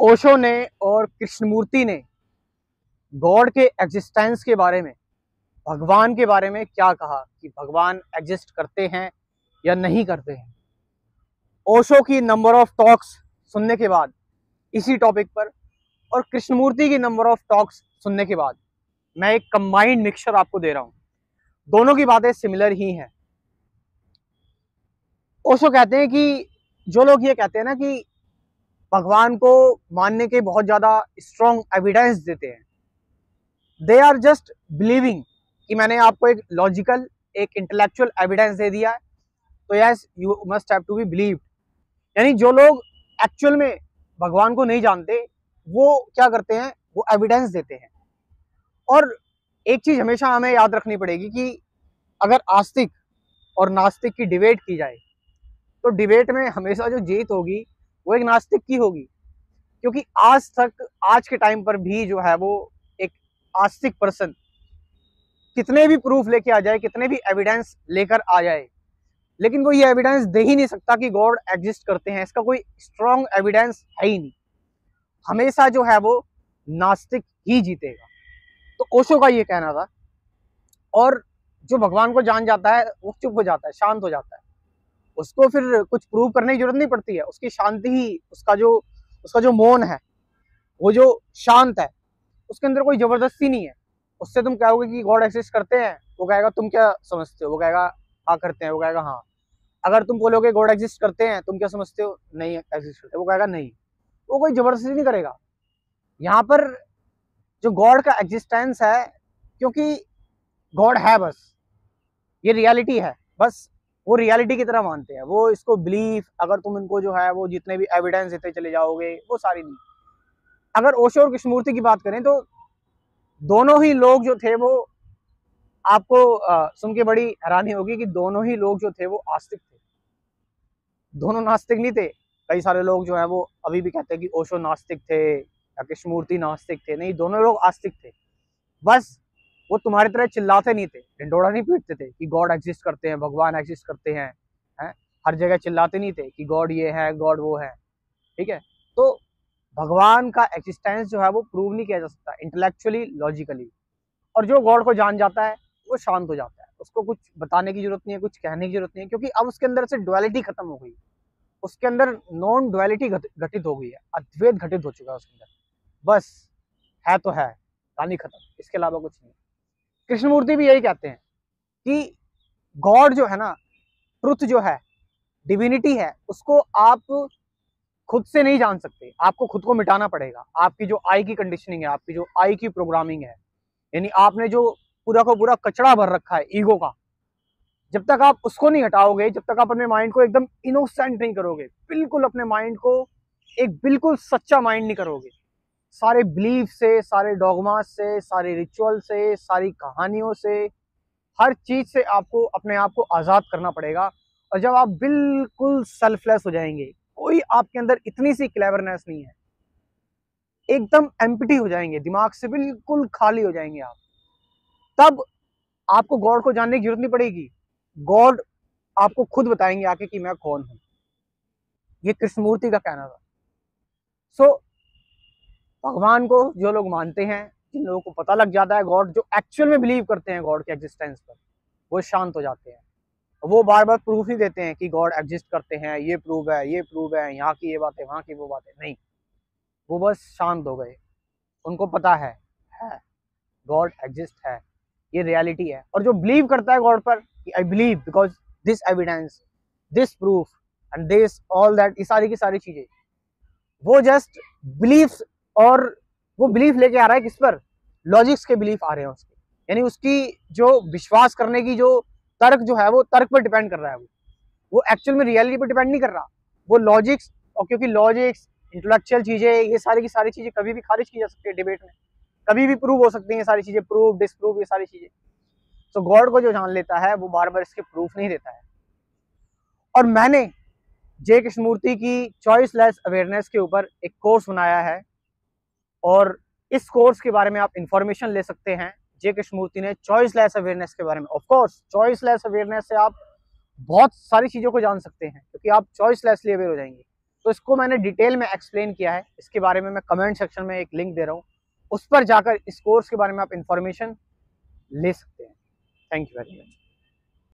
ओशो ने और कृष्णमूर्ति ने गॉड के एग्जिस्टेंस के बारे में, भगवान के बारे में क्या कहा कि भगवान एग्जिस्ट करते हैं या नहीं करते हैं। ओशो की नंबर ऑफ टॉक्स सुनने के बाद इसी टॉपिक पर और कृष्णमूर्ति की नंबर ऑफ टॉक्स सुनने के बाद मैं एक कंबाइंड मिक्सचर आपको दे रहा हूं। दोनों की बातें सिमिलर ही हैं। ओशो कहते हैं कि जो लोग ये कहते हैं ना कि भगवान को मानने के बहुत ज्यादा स्ट्रॉन्ग एविडेंस देते हैं, दे आर जस्ट बिलीविंग कि मैंने आपको एक लॉजिकल, एक इंटेलेक्चुअल एविडेंस दे दिया है तो yes you must have to be believed. यानी जो लोग एक्चुअल में भगवान को नहीं जानते वो क्या करते हैं, वो एविडेंस देते हैं। और एक चीज हमेशा हमें याद रखनी पड़ेगी कि अगर आस्तिक और नास्तिक की डिबेट की जाए तो डिबेट में हमेशा जो जीत होगी वो एक नास्तिक की होगी, क्योंकि आज तक, आज के टाइम पर भी जो है वो एक आस्तिक पर्सन कितने भी प्रूफ लेके आ जाए, कितने भी एविडेंस लेकर आ जाए, लेकिन वो ये एविडेंस दे ही नहीं सकता कि गॉड एग्जिस्ट करते हैं। इसका कोई स्ट्रॉन्ग एविडेंस है ही नहीं। हमेशा जो है वो नास्तिक ही जीतेगा। तो ओशो का ये कहना था। और जो भगवान को जान जाता है वो चुप हो जाता है, शांत हो जाता है, उसको फिर कुछ प्रूव करने की जरूरत नहीं पड़ती है। उसकी शांति ही, उसका जो मौन है, वो जो शांत है, उसके अंदर कोई जबरदस्ती नहीं है। उससे तुम कहोगे कि गॉड एग्जिस्ट करते हैं, वो कहेगा तुम क्या समझते हो, वो कहेगा हाँ करते हैं, वो कहेगा हाँ। अगर तुम बोलोगे गॉड एग्जिस्ट करते हैं, तुम क्या समझते हो, नहीं एग्जिस्ट करते, वो कहेगा नहीं। वो कोई जबरदस्ती नहीं करेगा। यहाँ पर जो गॉड का एग्जिस्टेंस है, क्योंकि गॉड है, बस ये रियलिटी है, बस वो रियलिटी की तरह मानते हैं वो इसको। बिलीफ, अगर तुम इनको जो है वो जितने भी एविडेंस देते चले जाओगे, वो सारी नहीं। अगर ओशो और कृष्णमूर्ति की बात करें तो दोनों ही लोग जो थे वो, आपको सुन के बड़ी हैरानी होगी कि दोनों ही लोग जो थे वो आस्तिक थे। दोनों नास्तिक नहीं थे। कई सारे लोग जो है वो अभी भी कहते हैं कि ओशो नास्तिक थे या कृष्णमूर्ति नास्तिक थे। नहीं, दोनों लोग आस्तिक थे। बस वो तुम्हारी तरह चिल्लाते नहीं थे, ढिंडोरा नहीं पीटते थे कि गॉड एग्जिस्ट करते हैं, भगवान एग्जिस्ट करते हैं, हर जगह चिल्लाते नहीं थे कि गॉड ये है, गॉड वो है। ठीक है, तो भगवान का एग्जिस्टेंस जो है वो प्रूव नहीं किया जा सकता इंटेलेक्चुअली, लॉजिकली। और जो गॉड को जान जाता है वो शांत हो जाता है, उसको कुछ बताने की जरूरत नहीं है, कुछ कहने की जरूरत नहीं है, क्योंकि अब उसके अंदर से डुअलिटी खत्म हो गई। उसके अंदर नॉन डुअलिटी घटित हो गई है, अद्वैत घटित हो चुका है उसके अंदर। बस है तो है, कहानी खत्म, इसके अलावा कुछ नहीं। कृष्णमूर्ति भी यही कहते हैं कि गॉड जो है ना, ट्रुथ जो है, डिविनिटी है, उसको आप खुद से नहीं जान सकते। आपको खुद को मिटाना पड़ेगा। आपकी जो आई की कंडीशनिंग है, आपकी जो आई की प्रोग्रामिंग है, यानी आपने जो पूरा का पूरा कचरा भर रखा है ईगो का, जब तक आप उसको नहीं हटाओगे, जब तक आप अपने माइंड को एकदम इनोसेंट नहीं करोगे, बिल्कुल अपने माइंड को एक बिल्कुल सच्चा माइंड नहीं करोगे, सारे बिलीफ से, सारे डॉगमा से, सारे रिचुअल से, सारी कहानियों से, हर चीज से आपको अपने आप को आजाद करना पड़ेगा। और जब आप बिल्कुल सेल्फलेस हो जाएंगे, कोई आपके अंदर इतनी सी क्लेवरनेस नहीं है, एकदम एम्प्टी हो जाएंगे, दिमाग से बिल्कुल खाली हो जाएंगे आप, तब आपको गॉड को जानने की जरूरत नहीं पड़ेगी। गॉड आपको खुद बताएंगे आके कि मैं कौन हूं। ये कृष्णमूर्ति का कहना था। सो भगवान को जो लोग मानते हैं, जिन लोगों को पता लग जाता है गॉड, जो एक्चुअल में बिलीव करते हैं गॉड के एग्जिस्टेंस पर, वो शांत हो जाते हैं। वो बार बार प्रूफ नहीं देते हैं कि गॉड एग्जिस्ट करते हैं, ये प्रूफ है, ये प्रूफ है, यहाँ की ये बात है, वहां की वो बात है, नहीं। वो बस शांत हो गए। उनको पता है गॉड एग्जिस्ट है, ये रियलिटी है। और जो बिलीव करता है गॉड पर, I believe because this evidence, this proof and this all that, ये सारी की सारी चीजें, वो जस्ट बिलीफ। और वो बिलीफ लेके आ रहा है किस पर, लॉजिक्स के बिलीफ आ रहे हैं उसके, यानी उसकी जो विश्वास करने की जो तर्क जो है वो तर्क पर डिपेंड कर रहा है। वो एक्चुअल में रियलिटी पर डिपेंड नहीं कर रहा, वो लॉजिक्स। और क्योंकि लॉजिक्स, इंटेलेक्चुअल चीजें, ये सारी की सारी चीजें कभी भी खारिज की जा सकती है डिबेट में, कभी भी प्रूव हो सकती हैं ये सारी चीजें, प्रूव डिसप्रूव, ये सारी चीजें। तो गॉड को जो जान लेता है वो बार बार इसके प्रूफ नहीं देता है। और मैंने जे कृष्णमूर्ति की चॉइसलेस अवेयरनेस के ऊपर एक कोर्स बनाया है, और इस कोर्स के बारे में आप इंफॉर्मेशन ले सकते हैं जे कृष्णमूर्ति ने चॉइसलेस अवेयरनेस के बारे में। ऑफ कोर्स चॉइसलेस अवेयरनेस से आप बहुत सारी चीजों को जान सकते हैं, क्योंकि आप चॉइसलेसली अवेयर हो जाएंगे। तो इसको मैंने डिटेल में एक्सप्लेन किया है, इसके बारे में मैं कमेंट सेक्शन में एक लिंक दे रहा हूँ, उस पर जाकर इस कोर्स के बारे में आप इंफॉर्मेशन ले सकते हैं। Thank you very much.